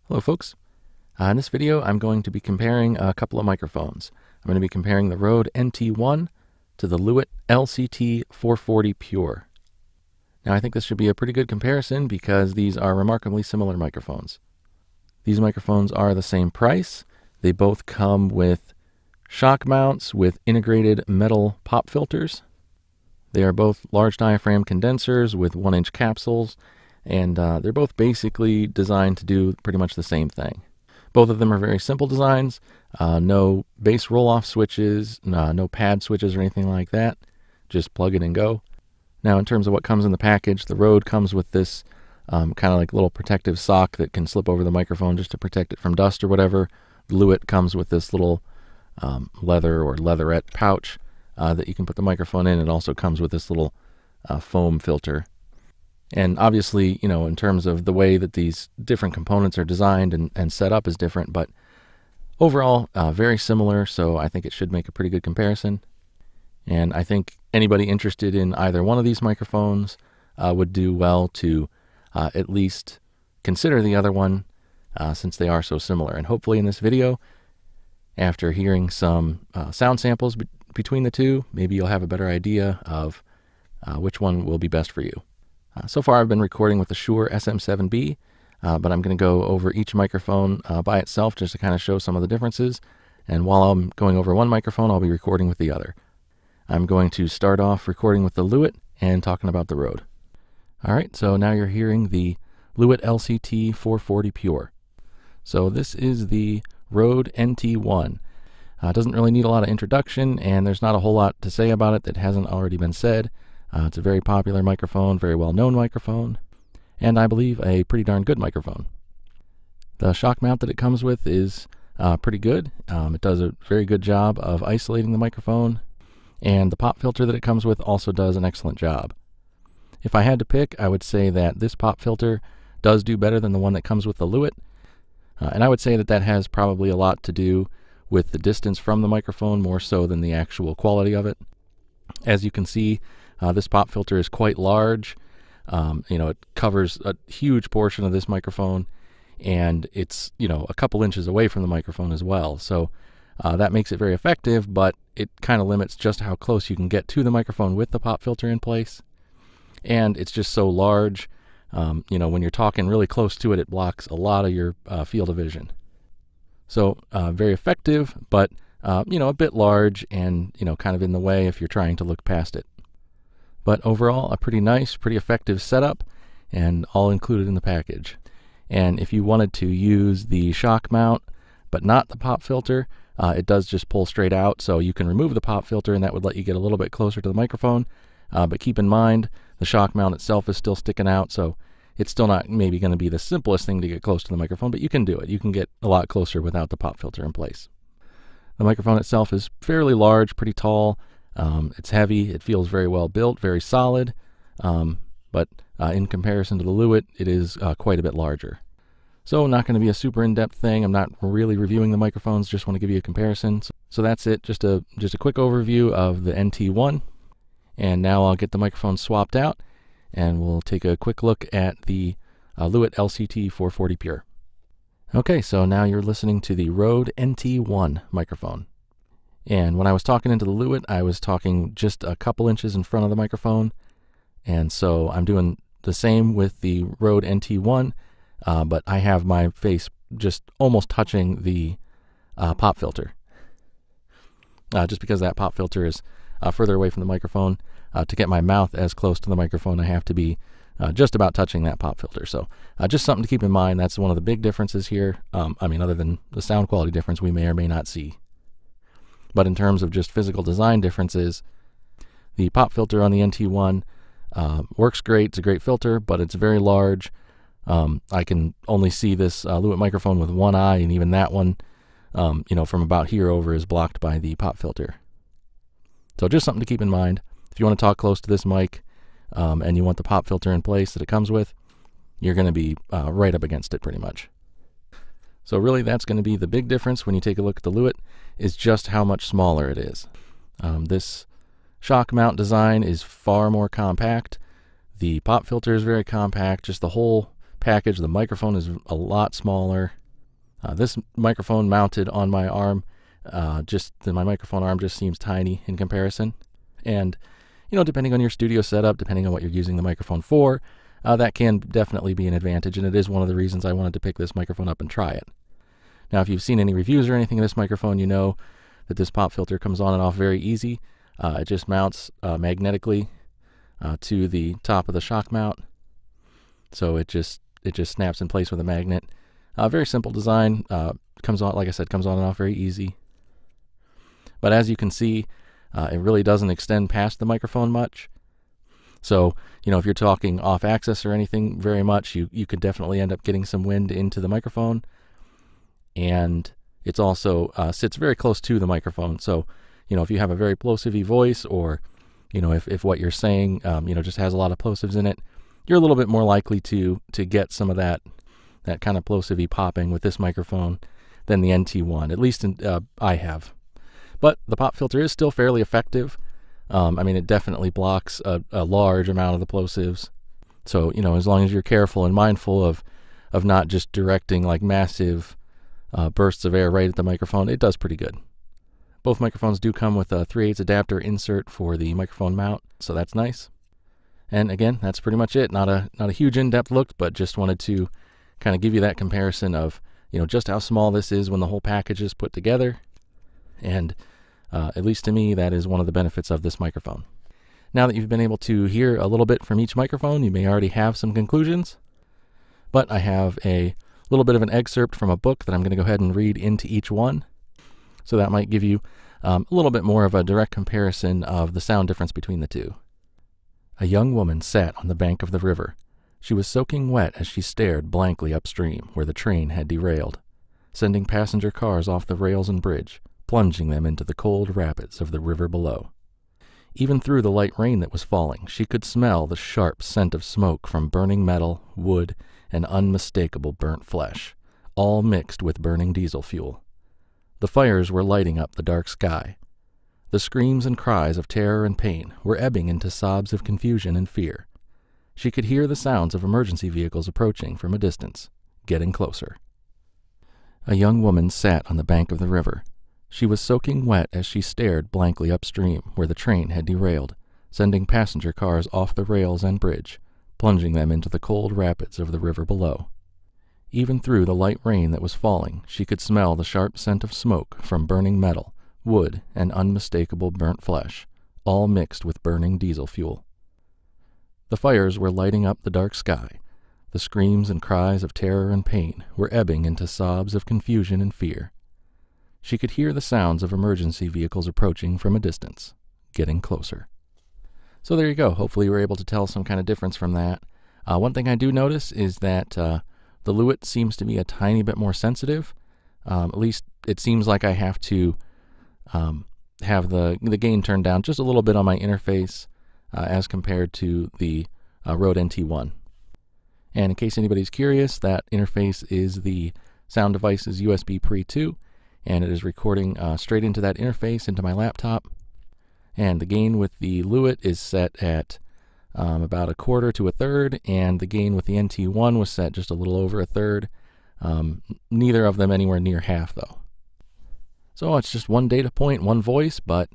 Hello folks. In this video I'm going to be comparing a couple of microphones. I'm going to be comparing the Rode NT1 to the Lewitt LCT 440 Pure. Now I think this should be a pretty good comparison because these are remarkably similar microphones. These microphones are the same price. They both come with shock mounts with integrated metal pop filters. They are both large diaphragm condensers with 1-inch capsules, and they're both basically designed to do pretty much the same thing. Both of them are very simple designs, no bass roll-off switches, no pad switches or anything like that, just plug it and go. Now in terms of what comes in the package, the Rode comes with this kind of like little protective sock that can slip over the microphone just to protect it from dust or whatever. The Lewitt comes with this little leather or leatherette pouch that you can put the microphone in. It also comes with this little foam filter. And obviously, you know, in terms of the way that these different components are designed and set up is different, but overall, very similar, so I think it should make a pretty good comparison. And I think anybody interested in either one of these microphones would do well to at least consider the other one since they are so similar. And hopefully in this video, after hearing some sound samples between the two, maybe you'll have a better idea of which one will be best for you. So far I've been recording with the Shure SM7B, but I'm going to go over each microphone by itself just to kind of show some of the differences. And while I'm going over one microphone, I'll be recording with the other. I'm going to start off recording with the Lewitt and talking about the Rode. Alright, so now you're hearing the Lewitt LCT 440 Pure. So this is the Rode NT1. It doesn't really need a lot of introduction, and there's not a whole lot to say about it that hasn't already been said. It's a very popular microphone, very well-known microphone, and I believe a pretty darn good microphone. The shock mount that it comes with is pretty good. It does a very good job of isolating the microphone, and the pop filter that it comes with also does an excellent job. If I had to pick, I would say that this pop filter does do better than the one that comes with the Lewitt, and I would say that that has probably a lot to do with the distance from the microphone more so than the actual quality of it. As you can see, this pop filter is quite large. You know, it covers a huge portion of this microphone, and it's, you know, a couple inches away from the microphone as well. So that makes it very effective, but it kind of limits just how close you can get to the microphone with the pop filter in place. And it's just so large, you know, when you're talking really close to it, it blocks a lot of your field of vision. So very effective, but you know, a bit large and, you know, kind of in the way if you're trying to look past it. But overall, a pretty nice, pretty effective setup, and all included in the package. And if you wanted to use the shock mount, but not the pop filter, it does just pull straight out, so you can remove the pop filter, and that would let you get a little bit closer to the microphone. But keep in mind, the shock mount itself is still sticking out, so it's still not maybe going to be the simplest thing to get close to the microphone, but you can do it. You can get a lot closer without the pop filter in place. The microphone itself is fairly large, pretty tall. It's heavy, it feels very well built, very solid, but in comparison to the Lewitt, it is quite a bit larger. So not going to be a super in-depth thing. I'm not really reviewing the microphones, just want to give you a comparison. So that's it, just a quick overview of the NT1. And now I'll get the microphone swapped out, and we'll take a quick look at the Lewitt LCT 440 Pure. Okay, so now you're listening to the Rode NT1 microphone. And when I was talking into the Lewitt, I was talking just a couple inches in front of the microphone. And so I'm doing the same with the Rode NT1, but I have my face just almost touching the pop filter. Just because that pop filter is further away from the microphone, to get my mouth as close to the microphone, I have to be just about touching that pop filter. So just something to keep in mind. That's one of the big differences here. I mean, other than the sound quality difference we may or may not see. But in terms of just physical design differences, the pop filter on the NT1 works great. It's a great filter, but it's very large. I can only see this Lewitt microphone with one eye, and even that one, you know, from about here over is blocked by the pop filter. So just something to keep in mind. If you want to talk close to this mic and you want the pop filter in place that it comes with, you're going to be right up against it pretty much. So really that's going to be the big difference when you take a look at the Lewitt, is just how much smaller it is. This shock mount design is far more compact. The pop filter is very compact. Just the whole package. The microphone is a lot smaller. This microphone mounted on my arm, my microphone arm just seems tiny in comparison. And, depending on your studio setup, depending on what you're using the microphone for, that can definitely be an advantage, and it is one of the reasons I wanted to pick this microphone up and try it. Now, if you've seen any reviews or anything of this microphone, you know that this pop filter comes on and off very easy. It just mounts magnetically to the top of the shock mount, so it just snaps in place with a magnet. Very simple design. Comes on, like I said, comes on and off very easy. But as you can see, it really doesn't extend past the microphone much. So, if you're talking off axis or anything very much, you could definitely end up getting some wind into the microphone. And it's also sits very close to the microphone. So, if you have a very plosive voice, or, if what you're saying, just has a lot of plosives in it, you're a little bit more likely to get some of that kind of plosive popping with this microphone than the NT1. At least I have. But the pop filter is still fairly effective. It definitely blocks a large amount of the plosives. So, as long as you're careful and mindful of not just directing like massive bursts of air right at the microphone, it does pretty good. Both microphones do come with a 3/8 adapter insert for the microphone mount, so that's nice. And again, that's pretty much it. Not a huge in-depth look, but just wanted to kind of give you that comparison of, just how small this is when the whole package is put together. And at least to me, that is one of the benefits of this microphone. Now that you've been able to hear a little bit from each microphone, you may already have some conclusions, but I have a little bit of an excerpt from a book that I'm going to go ahead and read into each one. So that might give you a little bit more of a direct comparison of the sound difference between the two. A young woman sat on the bank of the river. She was soaking wet as she stared blankly upstream where the train had derailed, sending passenger cars off the rails and bridge, plunging them into the cold rapids of the river below. Even through the light rain that was falling, she could smell the sharp scent of smoke from burning metal, wood, and unmistakable burnt flesh, all mixed with burning diesel fuel. The fires were lighting up the dark sky. The screams and cries of terror and pain were ebbing into sobs of confusion and fear. She could hear the sounds of emergency vehicles approaching from a distance, getting closer. A young woman sat on the bank of the river. She was soaking wet as she stared blankly upstream where the train had derailed, sending passenger cars off the rails and bridge, plunging them into the cold rapids of the river below. Even through the light rain that was falling, she could smell the sharp scent of smoke from burning metal, wood, and unmistakable burnt flesh, all mixed with burning diesel fuel. The fires were lighting up the dark sky. The screams and cries of terror and pain were ebbing into sobs of confusion and fear. She could hear the sounds of emergency vehicles approaching from a distance, getting closer. So there you go. Hopefully you were able to tell some kind of difference from that. One thing I do notice is that the Lewitt seems to be a tiny bit more sensitive. At least it seems like I have to have the gain turned down just a little bit on my interface as compared to the Rode NT1. And in case anybody's curious, that interface is the sound device's USB Pre 2, and it is recording straight into that interface into my laptop. And the gain with the Lewitt is set at about 1/4 to 1/3, and the gain with the NT1 was set just a little over 1/3. Neither of them anywhere near half, though. So it's just one data point, one voice, but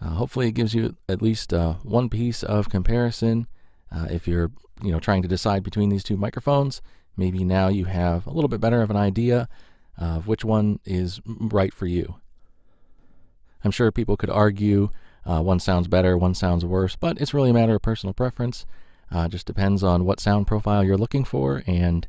hopefully it gives you at least one piece of comparison. If you're trying to decide between these two microphones, maybe now you have a little bit better of an idea of which one is right for you. I'm sure people could argue one sounds better, one sounds worse, but it's really a matter of personal preference. It just depends on what sound profile you're looking for and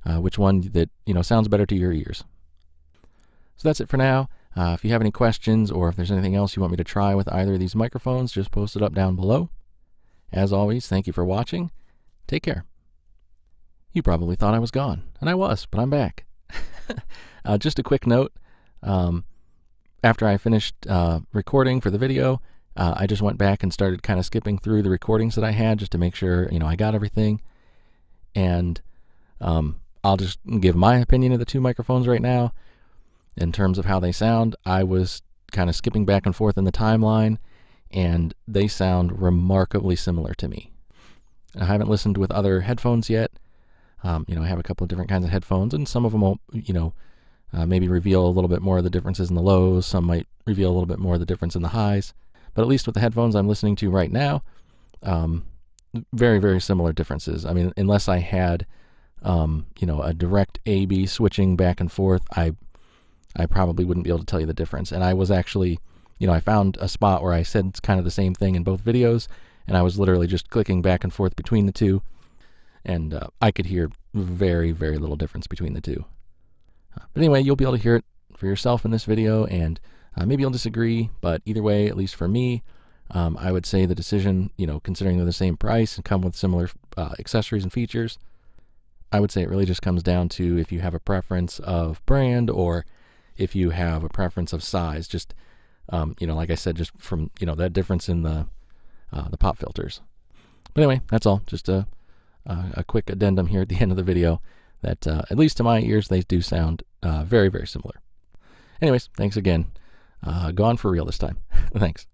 which one that sounds better to your ears. So that's it for now. If you have any questions or if there's anything else you want me to try with either of these microphones, just post it up down below. As always, thank you for watching. Take care. You probably thought I was gone, and I was, but I'm back. Just a quick note. After I finished recording for the video, I just went back and started kind of skipping through the recordings that I had just to make sure, I got everything. And I'll just give my opinion of the two microphones right now. In terms of how they sound, I was kind of skipping back and forth in the timeline, and they sound remarkably similar to me. I haven't listened with other headphones yet, You know, I have a couple of different kinds of headphones, and some of them will, you know, maybe reveal a little bit more of the differences in the lows. Some might reveal a little bit more of the difference in the highs. But at least with the headphones I'm listening to right now, very, very similar differences. I mean, unless I had, you know, a direct A/B switching back and forth, I probably wouldn't be able to tell you the difference. And I was actually, you know, I found a spot where I said it's kind of the same thing in both videos, and I was literally just clicking back and forth between the two, and I could hear very, very little difference between the two. But anyway, you'll be able to hear it for yourself in this video, and maybe you'll disagree, but either way, at least for me, I would say the decision, you know, considering they're the same price and come with similar accessories and features, I would say it really just comes down to if you have a preference of brand or if you have a preference of size. Just, you know, like I said, just from, you know, that difference in the pop filters. But anyway, that's all. Just a quick addendum here at the end of the video that, at least to my ears, they do sound very, very similar. Anyways, thanks again. Gone for real this time. Thanks.